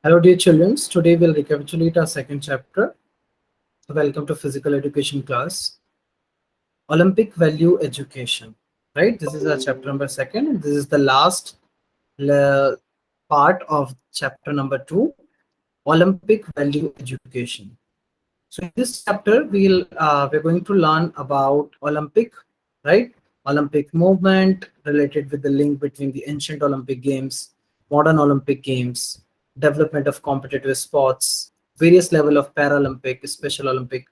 Hello, dear children. Today we'll recapitulate our second chapter. Welcome to physical education class. Olympic value education. Right? This is our chapter number second, and this is the last part of chapter number two. Olympic value education. So in this chapter, we're going to learn about Olympic, right? Olympic movement related with the link between the ancient Olympic Games, modern Olympic Games, development of competitive sports, various level of Paralympic, Special Olympic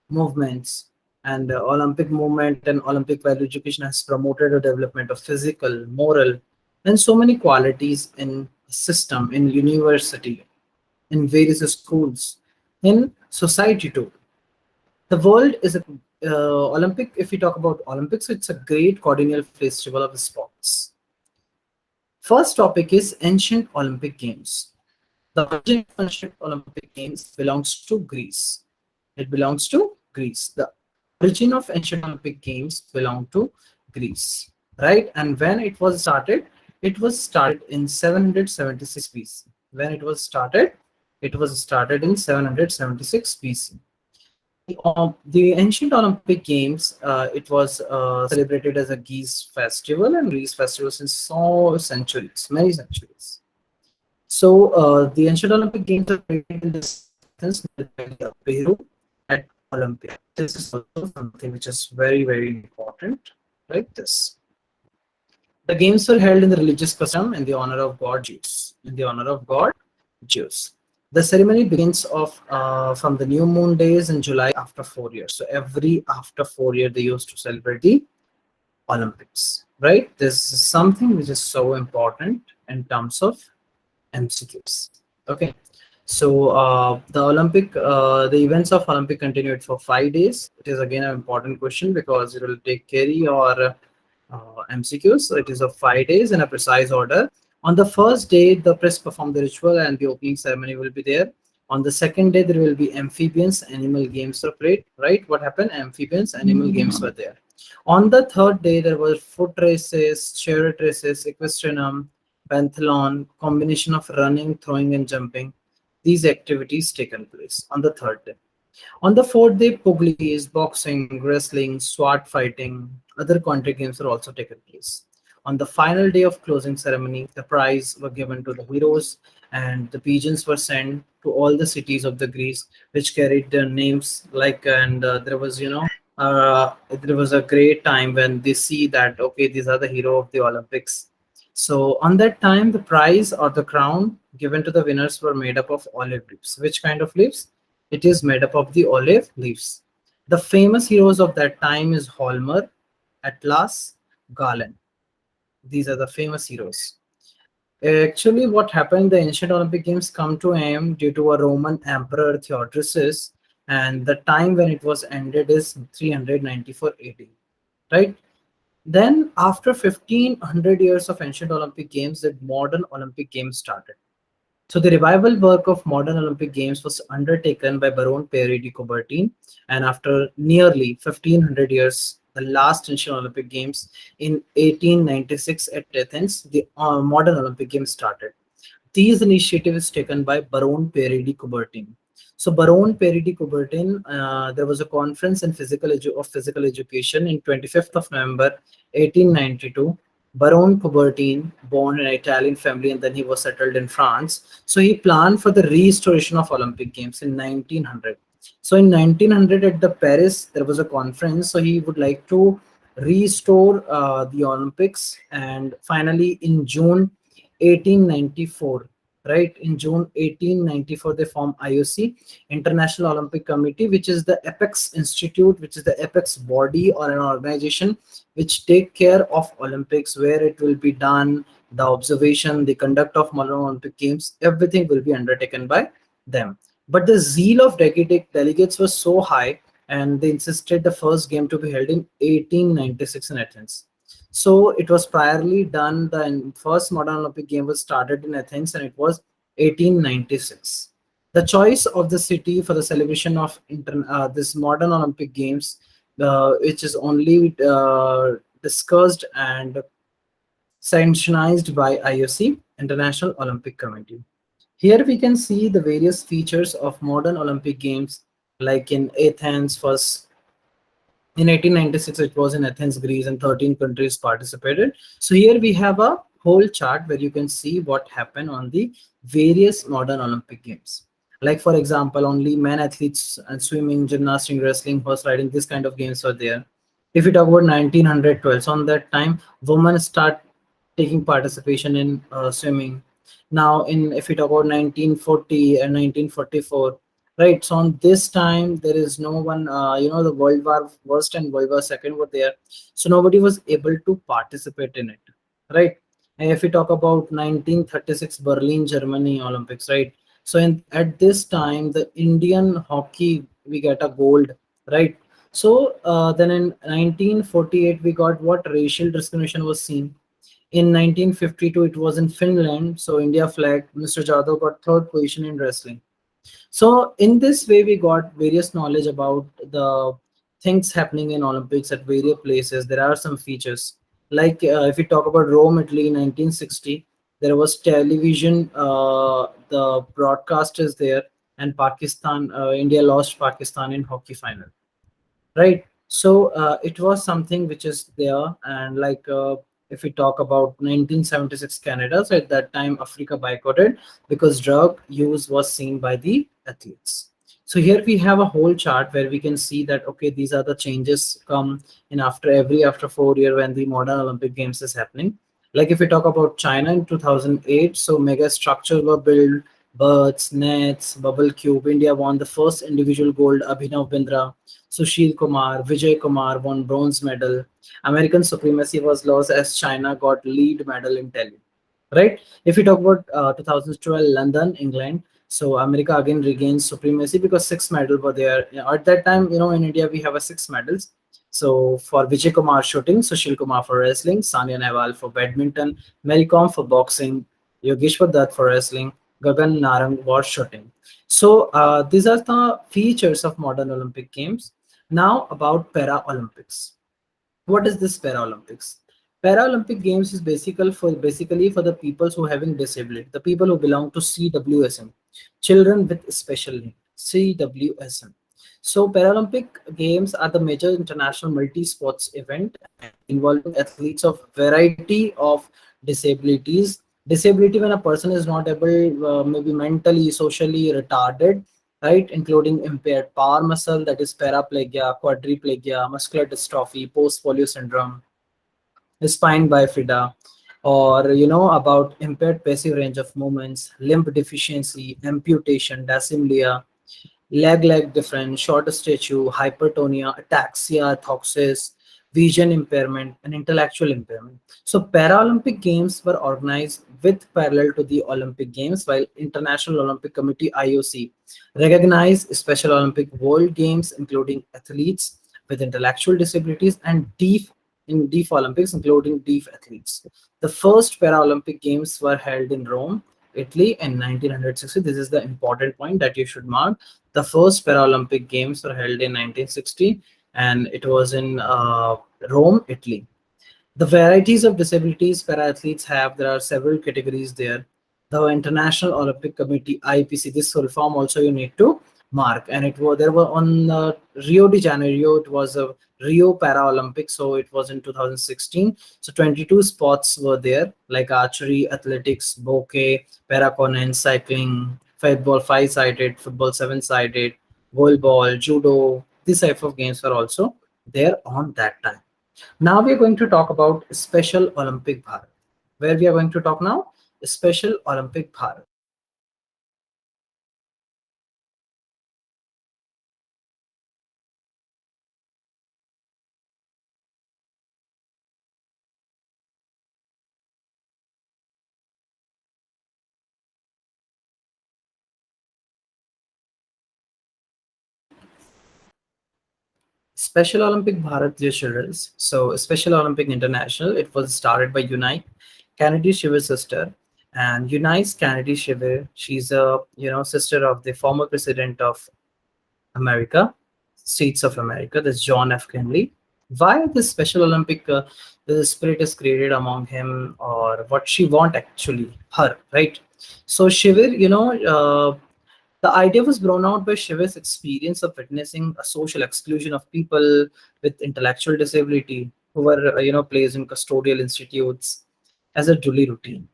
movements, and Olympic movement and Olympic value education has promoted the development of physical, moral, and so many qualities in system, in university, in various schools, in society too. The world is a Olympic. If we talk about Olympics, it's a great quadrennial festival of sports. First topic is ancient Olympic Games. The origin of ancient Olympic Games belongs to Greece. It belongs to Greece. The origin of ancient Olympic Games belong to Greece, right? And when it was started in 776 BC. When it was started in 776 BC. The ancient Olympic Games, it was celebrated as a Greece festival, and Greece festival since so centuries, many centuries. So the ancient Olympic Games are created in this Athens, Peru, at Olympia. This is also something which is very important, like this. The games were held in the religious custom in the honor of God Zeus. In the honor of God Zeus. The ceremony begins from the new moon days in July after 4 years. So every after 4 years they used to celebrate the Olympics, right? This is something which is so important in terms of MCQs. Okay, so the events of Olympic continued for 5 days. It is again an important question because it will take carry or MCQs. So it is of 5 days in a precise order. On the first day, the press perform the ritual and the opening ceremony will be there. On the second day, there will be amphibians, animal games are played, right? What happened? Amphibians, animal games were there. On the third day, there were foot races, chariot races, equestrian, pentathlon, combination of running, throwing, and jumping. These activities taken place on the third day. On the fourth day, pugilis, boxing, wrestling, sword fighting, other contact games are also taken place. On the final day of closing ceremony, the prize were given to the heroes and the pigeons were sent to all the cities of the Greece which carried their names and there was a great time when they see that okay, these are the hero of the Olympics. So on that time, the prize or the crown given to the winners were made up of olive leaves. Which kind of leaves? It is made up of the olive leaves. The famous heroes of that time is Homer, Atlas, Galen. These are the famous heroes. Actually, what happened, the ancient Olympic Games come to aim due to a Roman emperor Theodosius, and the time when it was ended is 394 AD, right? Then after 1500 years of ancient Olympic Games, the modern Olympic Games started. So the revival work of modern Olympic Games was undertaken by Baron Pierre de Coubertin, and after nearly 1500 years, the last ancient Olympic Games in 1896 at Athens, the modern Olympic Games started. These initiatives taken by Baron Pierre de Coubertin. So Baron Pierre de Coubertin, there was a conference in physical education in 25th of November 1892. Baron Coubertin, born in an Italian family and then he was settled in France. So he planned for the restoration of Olympic Games in 1900. So in 1900 at the Paris, there was a conference. So he would like to restore the Olympics. And finally in June 1894, right, in June 1894, they formed IOC, International Olympic Committee, which is the apex institute, which is the apex body or an organization which take care of Olympics, where it will be done, the observation, the conduct of modern Olympic Games, everything will be undertaken by them. But the zeal of delegates was so high, and they insisted the first game to be held in 1896 in Athens. So it was priorly done. The first modern Olympic game was started in Athens, and it was 1896. The choice of the city for the celebration of this modern Olympic Games, which is only discussed and sanctioned by IOC, International Olympic Committee. Here we can see the various features of modern Olympic Games, like in Athens first. In 1896, it was in Athens, Greece, and 13 countries participated. So here we have a whole chart where you can see what happened on the various modern Olympic Games. Like for example, only men athletes and swimming, gymnastics, wrestling, horse riding, this kind of games were there. If you talk about 1912, so on that time, women start taking participation in swimming. Now, in if we talk about 1940 and 1944, right? So on this time, there is no one. The World War First and World War Second were there, so nobody was able to participate in it, right? And if we talk about 1936 Berlin, Germany Olympics, right? So at this time, the Indian hockey we get a gold, right? So then in 1948 we got what racial discrimination was seen. In 1952 it was in Finland, so India flagged. Mr. Jadhav got third position in wrestling. So in this way, we got various knowledge about the things happening in Olympics at various places. There are some features like if we talk about Rome, Italy, 1960, there was television. The broadcast is there, and Pakistan, India lost Pakistan in hockey final, right? So it was something which is there. And like if we talk about 1976 Canada, so at that time Africa boycotted because drug use was seen by the athletes. So here we have a whole chart where we can see that okay, these are the changes come in after 4 year when the modern Olympic Games is happening. Like if we talk about China in 2008, so mega structures were built, birds, nets, bubble cube. India won the first individual gold. Abhinav Bindra, Sushil Kumar, Vijay Kumar won bronze medal. American supremacy was lost as China got lead medal in tally. Right? If we talk about 2012 London, England, so America again regains supremacy because six medals were there. At that time, in India we have a six medals. So for Vijay Kumar shooting, Sushil Kumar for wrestling, Sania Nehwal for badminton, Mary Kom for boxing, Yogeshwar Dutt for wrestling, Gagan Narang for shooting. So these are the features of modern Olympic Games. Now about Para Olympics. What is this Paralympics? Paralympic Games is basically for the people who having disability, the people who belong to CWSM, children with special need, CWSM. So Paralympic Games are the major international multi-sports event involving athletes of variety of disabilities. Disability when a person is not able, maybe mentally, socially retarded, right, including impaired power muscle, that is paraplegia, quadriplegia, muscular dystrophy, post-polio syndrome, spine bifida, or about impaired passive range of movements, limb deficiency, amputation, dysmelia, leg difference, short stature, hypertonia, ataxia, thoxis, vision impairment, and intellectual impairment. So Paralympic Games were organized with parallel to the Olympic Games, while International Olympic Committee IOC recognized Special Olympic World Games, including athletes with intellectual disabilities, and deaf Olympics, including deaf athletes. The first Paralympic Games were held in Rome, Italy in 1960. This is the important point that you should mark. The first Paralympic Games were held in 1960, and it was in Rome, Italy. The varieties of disabilities para-athletes have, there are several categories there. The International Olympic Committee, IPC, this full form also you need to mark. And it was there were on Rio de Janeiro, it was a Rio Paralympics, so it was in 2016. So 22 sports were there, like archery, athletics, bouquet, paraconan, cycling, football 5-sided, football 7-sided, goalball, judo. These type of games were also there on that time. Now we are going to talk about Special Olympic Bharat. Where we are going to talk now? Special Olympic Bharat. Special Olympic Bharat, dear children. So Special Olympic International, it was started by Unite Kennedy Shiver's sister. And Unice Kennedy Shiver, she's a sister of the former president of America, States of America, that's John F. Kennedy. Why this Special Olympic, the spirit is created among him, or what she want actually, her, right? So Shivir, the idea was born out by Shiva's experience of witnessing a social exclusion of people with intellectual disability who were, placed in custodial institutes as a daily routine.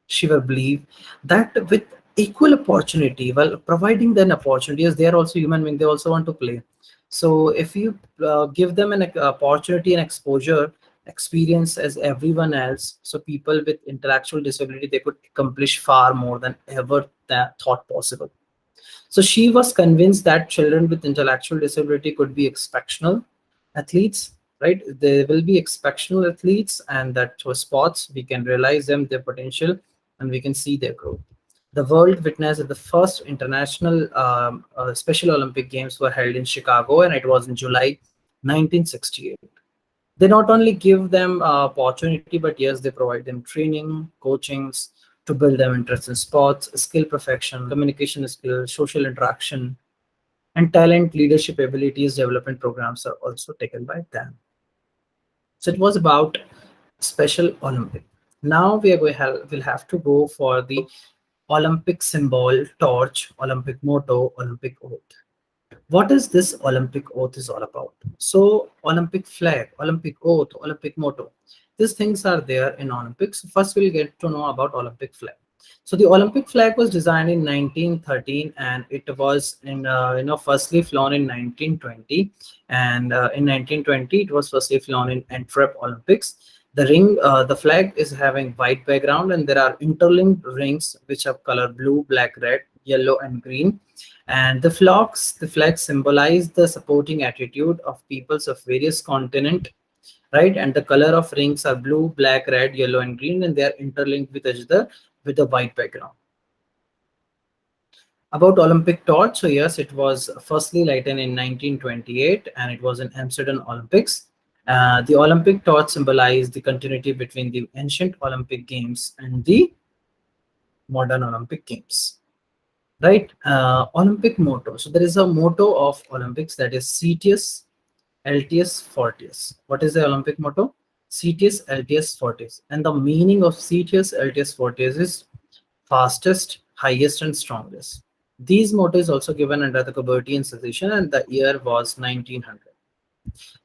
Shiva believed that with equal opportunity, while providing them opportunities, they are also human beings. They also want to play. So if you give them an opportunity and exposure, experience as everyone else, so people with intellectual disability, they could accomplish far more than ever that thought possible. So she was convinced that children with intellectual disability could be exceptional athletes, right? They will be exceptional athletes, and that through sports we can realize them their potential and we can see their growth. The world witnessed the first international Special Olympic Games were held in Chicago, and it was in July 1968. They not only give them opportunity, but yes, they provide them training, coachings to build them interest in sports, skill perfection, communication skills, social interaction, and talent leadership abilities development programs are also taken by them. So it was about Special Olympic. Now we are going we'll have to go for the Olympic symbol, torch, Olympic motto, Olympic oath. What is this Olympic oath is all about? So Olympic flag, Olympic oath, Olympic motto, these things are there in Olympics. First we'll get to know about Olympic flag. So the Olympic flag was designed in 1913, and it was firstly flown in 1920, and in 1920 it was firstly flown in Antwerp Olympics. The flag is having white background, and there are interlinked rings which have color blue, black, red, yellow, and green. And the flag symbolize the supporting attitude of peoples of various continent, right? And the color of rings are blue, black, red, yellow, and green, and they are interlinked with each other with a white background. About Olympic torch, so yes, it was firstly lighted in 1928, and it was in Amsterdam Olympics. The Olympic torch symbolized the continuity between the ancient Olympic Games and the modern Olympic Games. Right? Olympic motto. So there is a motto of Olympics, that is CTS, LTS, Fortius. What is the Olympic motto? CTS, LTS, Fortius. And the meaning of CTS, LTS, Fortius is fastest, highest, and strongest. These motto is also given under the Coubertian session, and the year was 1900.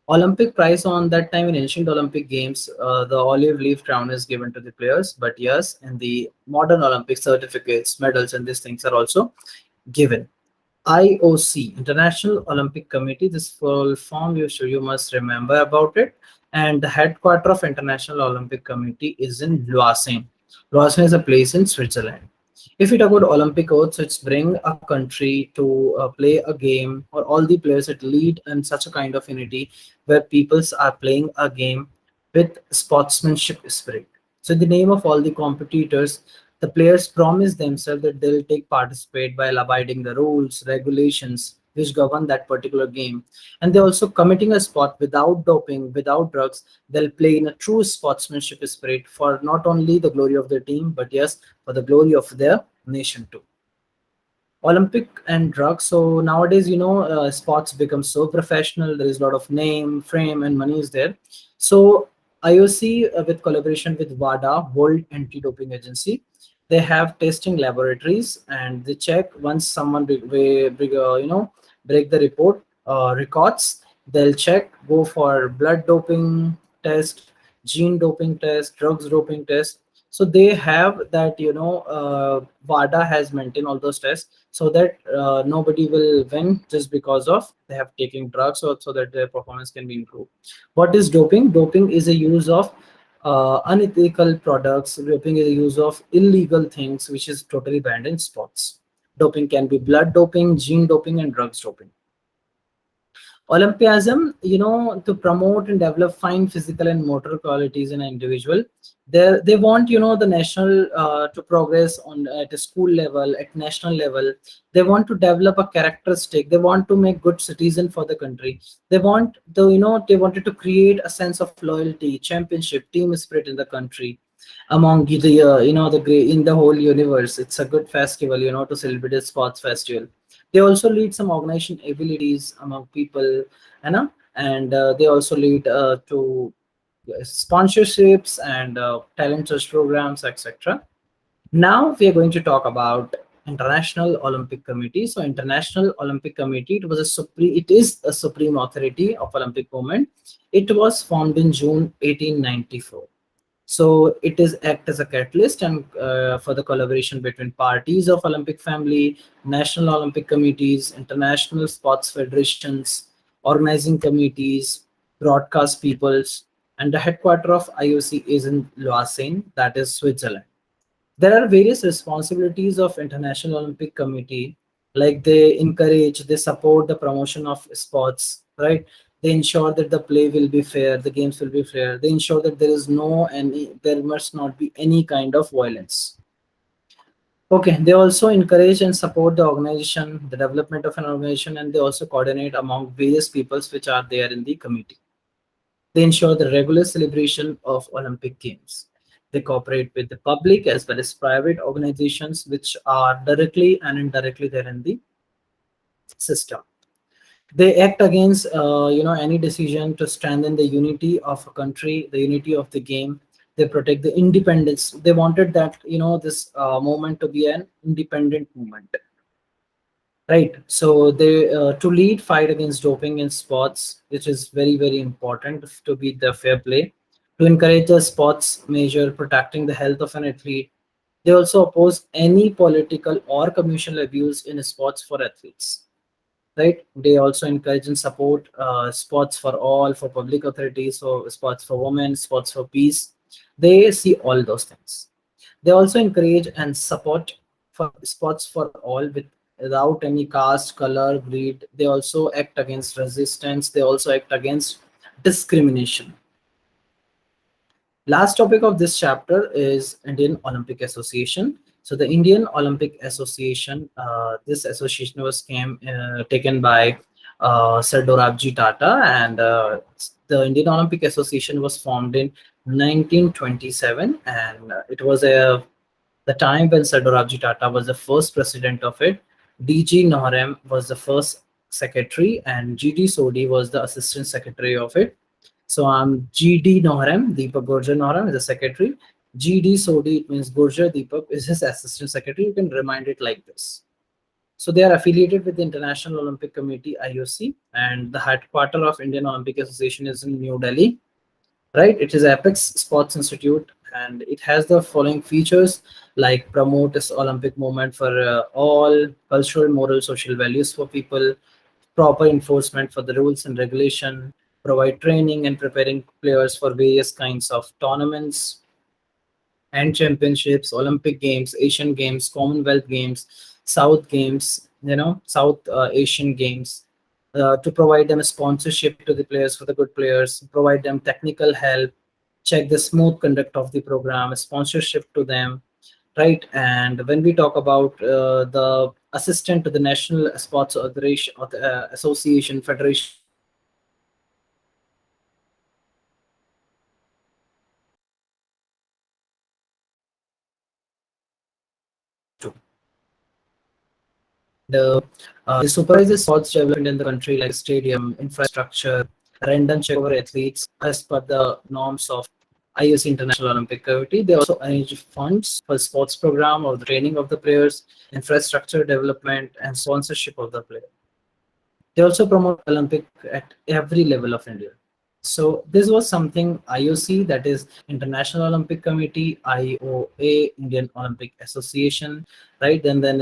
Olympic prize on that time in ancient Olympic games, the olive leaf crown is given to the players. But yes, in the modern Olympic, certificates, medals, and these things are also given. IOC, International Olympic Committee. This full form you must remember about it. And the headquarter of International Olympic Committee is in Lausanne. Lausanne is a place in Switzerland. If we talk about Olympic oaths, it's bring a country to play a game, or all the players that lead in such a kind of unity where peoples are playing a game with sportsmanship spirit. So in the name of all the competitors, the players promise themselves that they'll take participate while abiding the rules, regulations which govern that particular game. And they're also committing a sport without doping, without drugs. They'll play in a true sportsmanship spirit for not only the glory of their team, but yes, for the glory of their nation too. Olympic and drugs. So nowadays, sports become so professional. There is a lot of name, frame, and money is there. So IOC, with collaboration with WADA, World Anti-Doping Agency, they have testing laboratories, and they check once someone break the records. They'll check, go for blood doping test, gene doping test, drugs doping test. So they have that, WADA has maintained all those tests, so that nobody will win just because of they have taken drugs, or so that their performance can be improved. What is doping? Doping is a use of unethical products. Doping is a use of illegal things which is totally banned in sports. Doping can be blood doping, gene doping, and drugs doping. Olympiasm, to promote and develop fine physical and motor qualities in an individual. They want, the national to progress on at a school level, at national level. They want to develop a characteristic. They want to make good citizen for the country. They want to, they wanted to create a sense of loyalty, championship, team spirit in the country among the great in the whole universe. It's a good festival, to celebrate a sports festival. They also lead some organization abilities among people, and they also lead to sponsorships and talent search programs, etc. Now we are going to talk about International Olympic Committee. So International Olympic Committee, it is a supreme authority of Olympic movement. It was formed in June 1894. So it is act as a catalyst and for the collaboration between parties of Olympic family, national Olympic committees, international sports federations, organizing committees, broadcast peoples, and the headquarter of IOC is in Lausanne, that is Switzerland. There are various responsibilities of International Olympic Committee, like they support the promotion of sports, right? They ensure that the play will be fair, the games will be fair. They ensure that there must not be any kind of violence. Okay, they also encourage and support the organization, the development of an organization, and they also coordinate among various peoples which are there in the committee. They ensure the regular celebration of Olympic Games. They cooperate with the public as well as private organizations which are directly and indirectly there in the system. They act against any decision to strengthen the unity of a country, the unity of the game. They protect the independence. They wanted that this movement to be an independent movement. Right. So they to lead fight against doping in sports, which is very, very important to be the fair play, to encourage the sports measure protecting the health of an athlete. They also oppose any political or commercial abuse in sports for athletes. Right. They also encourage and support sports for all, for public authorities, so sports for women, sports for peace. They see all those things. They also encourage and support for sports for all without any caste, color, breed. They also act against resistance. They also act against discrimination. Last topic of this chapter is Indian Olympic Association. So the Indian Olympic Association, this association was taken by Sir Dorabji Tata, and the Indian Olympic Association was formed in 1927, and it was the time when Sir Dorabji Tata was the first president of it. D.G. Nohram was the first secretary, and G.D. Sodhi was the assistant secretary of it. So I'm G.D. Nohram, Deepak Gurjar Nohram is the secretary. G.D. Sodhi, it means Gurjar Deepak, is his assistant secretary. You can remind it like this. So they are affiliated with the International Olympic Committee, IOC, and the headquarter of Indian Olympic Association is in New Delhi. Right, it is Apex Sports Institute, and it has the following features, like promote this Olympic movement for all, cultural, moral, social values for people, proper enforcement for the rules and regulation, provide training and preparing players for various kinds of tournaments and championships, Olympic Games, Asian Games, Commonwealth Games, South Games, South Asian Games, to provide them a sponsorship to the players for the good players, provide them technical help, check the smooth conduct of the program, sponsorship to them, right? And when we talk about the assistant to the National Sports Association Federation, the they supervise sports development in the country, like stadium, infrastructure, random check over athletes as per the norms of IOC International Olympic Committee. They also arrange funds for sports program or the training of the players, infrastructure development, and sponsorship of the player. They also promote Olympic at every level of India. So this was something IOC, that is International Olympic Committee, IOA, Indian Olympic Association, right? Then there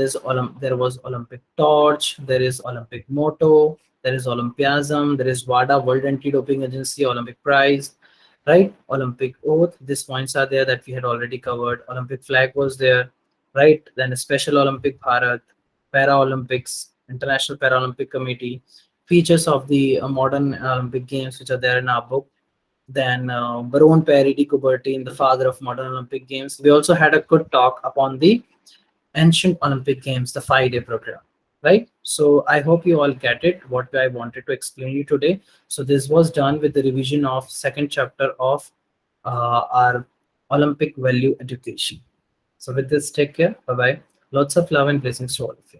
was Olympic Torch, there is Olympic Motto, there is Olympiasm, there is WADA, World Anti-Doping Agency, Olympic Prize, right? Olympic Oath. These points are there that we had already covered. Olympic flag was there, right? Then a Special Olympic Bharat, Paralympics, International Paralympic Committee, features of the modern Olympic Games, which are there in our book. Then Baron Perry de Coubertin, the father of modern Olympic Games. We also had a good talk upon the ancient Olympic Games, the 5-day program, right? So I hope you all get it, what I wanted to explain you today. So this was done with the revision of second chapter of our Olympic value education. So with this, take care. Bye-bye. Lots of love and blessings to all of you.